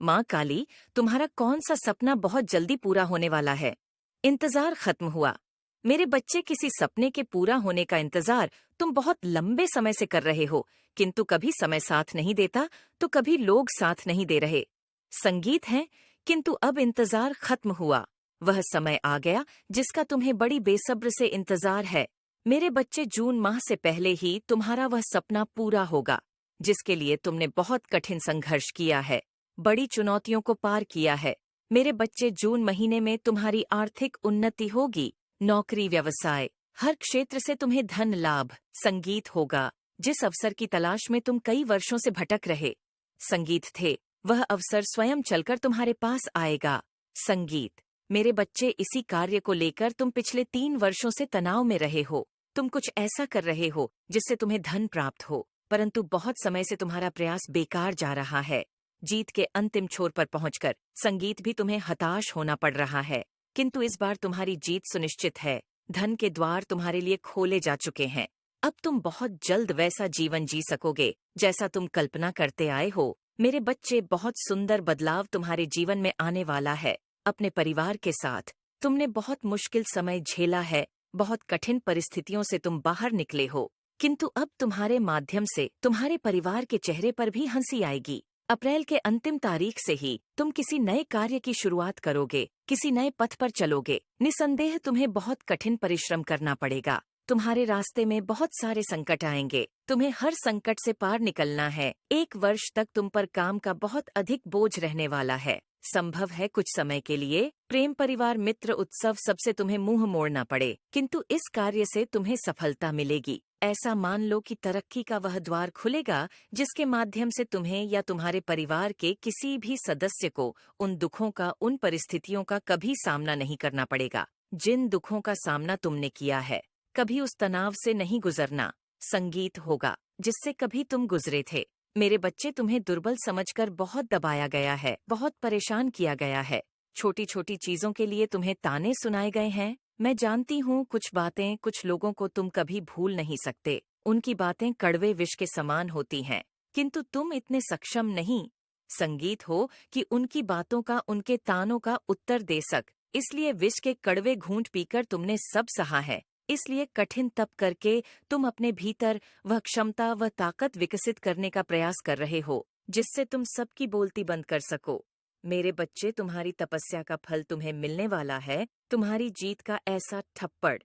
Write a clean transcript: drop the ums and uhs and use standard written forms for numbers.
माँ काली, तुम्हारा कौन सा सपना बहुत जल्दी पूरा होने वाला है? इंतजार खत्म हुआ। मेरे बच्चे, किसी सपने के पूरा होने का इंतजार तुम बहुत लंबे समय से कर रहे हो, किंतु कभी समय साथ नहीं देता तो कभी लोग साथ नहीं दे रहे। संगीत है, किंतु अब इंतजार खत्म हुआ। वह समय आ गया जिसका तुम्हें बड़ी बेसब्र से इंतजार है। मेरे बच्चे, जून माह से पहले ही तुम्हारा वह सपना पूरा होगा जिसके लिए तुमने बहुत कठिन संघर्ष किया है, बड़ी चुनौतियों को पार किया है। मेरे बच्चे, जून महीने में तुम्हारी आर्थिक उन्नति होगी। नौकरी, व्यवसाय, हर क्षेत्र से तुम्हें धन लाभ, संगीत होगा। जिस अवसर की तलाश में तुम कई वर्षों से भटक रहे संगीत थे, वह अवसर स्वयं चलकर तुम्हारे पास आएगा। संगीत, मेरे बच्चे, इसी कार्य को लेकर तुम पिछले 3 वर्षों से तनाव में रहे हो। तुम कुछ ऐसा कर रहे हो जिससे तुम्हें धन प्राप्त हो, परंतु बहुत समय से तुम्हारा प्रयास बेकार जा रहा है। जीत के अंतिम छोर पर पहुंचकर संगीत भी तुम्हें हताश होना पड़ रहा है, किंतु इस बार तुम्हारी जीत सुनिश्चित है। धन के द्वार तुम्हारे लिए खोले जा चुके हैं। अब तुम बहुत जल्द वैसा जीवन जी सकोगे जैसा तुम कल्पना करते आए हो। मेरे बच्चे, बहुत सुंदर बदलाव तुम्हारे जीवन में आने वाला है। अपने परिवार के साथ तुमने बहुत मुश्किल समय झेला है, बहुत कठिन परिस्थितियों से तुम बाहर निकले हो, किंतु अब तुम्हारे माध्यम से तुम्हारे परिवार के चेहरे पर भी हंसी आएगी। अप्रैल के अंतिम तारीख से ही तुम किसी नए कार्य की शुरुआत करोगे, किसी नए पथ पर चलोगे। निसंदेह तुम्हें बहुत कठिन परिश्रम करना पड़ेगा। तुम्हारे रास्ते में बहुत सारे संकट आएंगे, तुम्हें हर संकट से पार निकलना है। 1 वर्ष तक तुम पर काम का बहुत अधिक बोझ रहने वाला है। संभव है कुछ समय के लिए प्रेम, परिवार, मित्र, उत्सव सबसे तुम्हें मुंह मोड़ना पड़े, किंतु इस कार्य से तुम्हें सफलता मिलेगी। ऐसा मान लो कि तरक्की का वह द्वार खुलेगा जिसके माध्यम से तुम्हें या तुम्हारे परिवार के किसी भी सदस्य को उन दुखों का, उन परिस्थितियों का कभी सामना नहीं करना पड़ेगा जिन दुखों का सामना तुमने किया है। कभी उस तनाव से नहीं गुजरना। संगीत होगा जिससे कभी तुम गुजरे थे। मेरे बच्चे, तुम्हें दुर्बल समझकर बहुत दबाया गया है, बहुत परेशान किया गया है। छोटी छोटी चीजों के लिए तुम्हें ताने सुनाए गए हैं। मैं जानती हूँ, कुछ बातें, कुछ लोगों को तुम कभी भूल नहीं सकते। उनकी बातें कड़वे विष के समान होती हैं, किंतु तुम इतने सक्षम नहीं संगीत हो कि उनकी बातों का, उनके तानों का उत्तर दे सक। इसलिए विष के कड़वे घूंट पीकर तुमने सब सहा है। इसलिए कठिन तप करके तुम अपने भीतर वह क्षमता, वह ताकत विकसित करने का प्रयास कर रहे हो जिससे तुम सबकी बोलती बंद कर सको। मेरे बच्चे, तुम्हारी तपस्या का फल तुम्हें मिलने वाला है। तुम्हारी जीत का ऐसा थप्पड़